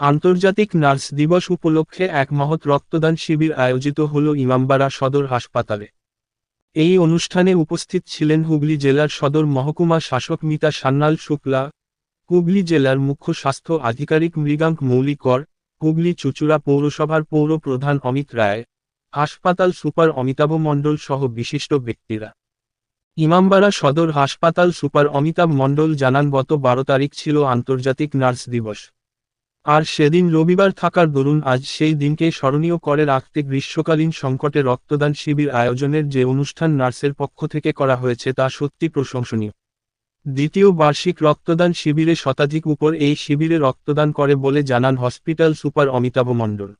আন্তর্জাতিক নার্স দিবস উপলক্ষে এক মহৎ রক্তদান শিবির আয়োজিত হল ইমামবাড়া সদর হাসপাতালে। এই অনুষ্ঠানে উপস্থিত ছিলেন হুগলি জেলার সদর মহকুমা শাসক মিতা সান্যাল শুক্লা, হুগলি জেলার মুখ্য স্বাস্থ্য আধিকারিক মৃগাঙ্ক মৌলিকর, হুগলি চুঁচুড়া পৌরসভার পৌর প্রধান অমিত রায়, হাসপাতাল সুপার অমিতাভ মণ্ডল সহ বিশিষ্ট ব্যক্তিরা। ইমামবাড়া সদর হাসপাতাল সুপার অমিতাভ মণ্ডল জানান, গত 12 তারিখ ছিল আন্তর্জাতিক নার্স দিবস। আর সেদিন রবিবার থাকার দরুন আজ সেই দিনকে স্মরণীয় করে রাখতে গ্রীষ্মকালীন সংকটে রক্তদান শিবির আয়োজনের যে অনুষ্ঠান নার্সের পক্ষ থেকে করা হয়েছে তা সত্যি প্রশংসনীয়। দ্বিতীয় বার্ষিক রক্তদান শিবিরে শতাধিক উপর এই শিবিরে রক্তদান করে বলে জানান হসপিটাল সুপার অমিতাভ মণ্ডল।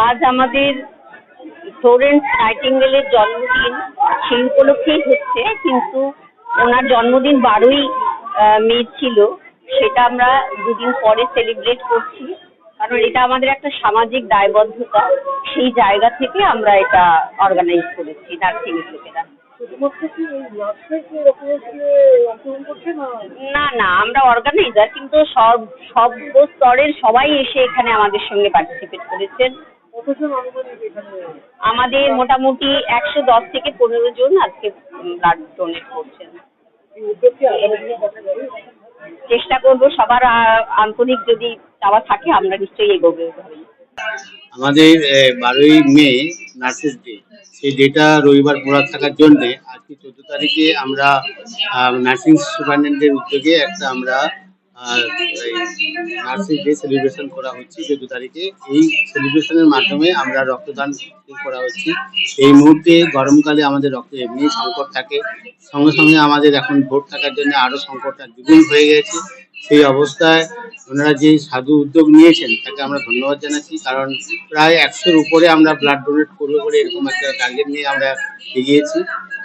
আজ আমাদের ফ্লোরেন্স নাইটিঙ্গেলের জন্মদিন, সেই উপলক্ষেই হচ্ছে, কিন্তু ওনার জন্মদিন 12ই মে ছিল, সেটা আমরা দুদিন পরে সেলিব্রেট করছি, কারণ এটা আমাদের একটা সামাজিক দায়বদ্ধতা। সেই জায়গা থেকে আমরা এটা অর্গানাইজ করেছি নার্সিং লোকেরা। না না, আমরা অর্গানাইজার, কিন্তু সব স্তরের সবাই এসে এখানে আমাদের সঙ্গে পার্টিসিপেট করেছেন। আমাদের মোটামুটি 110 থেকে 15 জন আজকে ব্লাড ডোনেট করছেন। চেষ্টা করব, সবার আন্তরিক যদি চাওয়া থাকে আমরা নিশ্চয়ই এগোবো। আমাদের 12ই মে নার্সেস ডে, সেই ডেটা রবিবার পড়া থাকার জন্য আজকে 14 তারিখে আমরা নার্সিং সুপারিনটেন্ডেন্টের উদ্যোগে একটা আমরা নার্সিং ডে সেলিব্রেশন করা হচ্ছে 14 তারিখে। এই সেলিব্রেশনের মাধ্যমে আমরা রক্তদান করা হচ্ছে। এই মুহূর্তে গরমকালে আমাদের রক্ত এমনি সংকট থাকে, সঙ্গে সঙ্গে আমাদের এখন ভোট থাকার জন্য আরো সংকটটা দ্বিগুণ হয়ে গেছে। সেই অবস্থায় ওনারা যে সাধু উদ্যোগ নিয়েছেন তাকে আমরা ধন্যবাদ জানাচ্ছি, কারণ প্রায় 100-র উপরে আমরা ব্লাড ডোনেট করবো বলে এরকম একটা টার্গেট নিয়ে আমরা এগিয়েছি।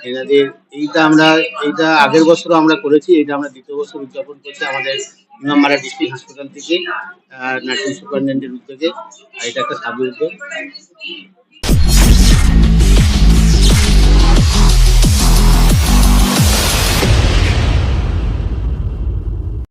এনাদের এইটা আগের বছরও আমরা করেছি, এটা আমরা দ্বিতীয় বছর উদযাপন করছি আমাদের ইমামবাড়া ডিস্ট্রিক্ট হাসপাতাল থেকে নার্সিং সুপারিনটেন্ডেন্টের উদ্যোগে। এটা একটা সাধু উদ্যোগ।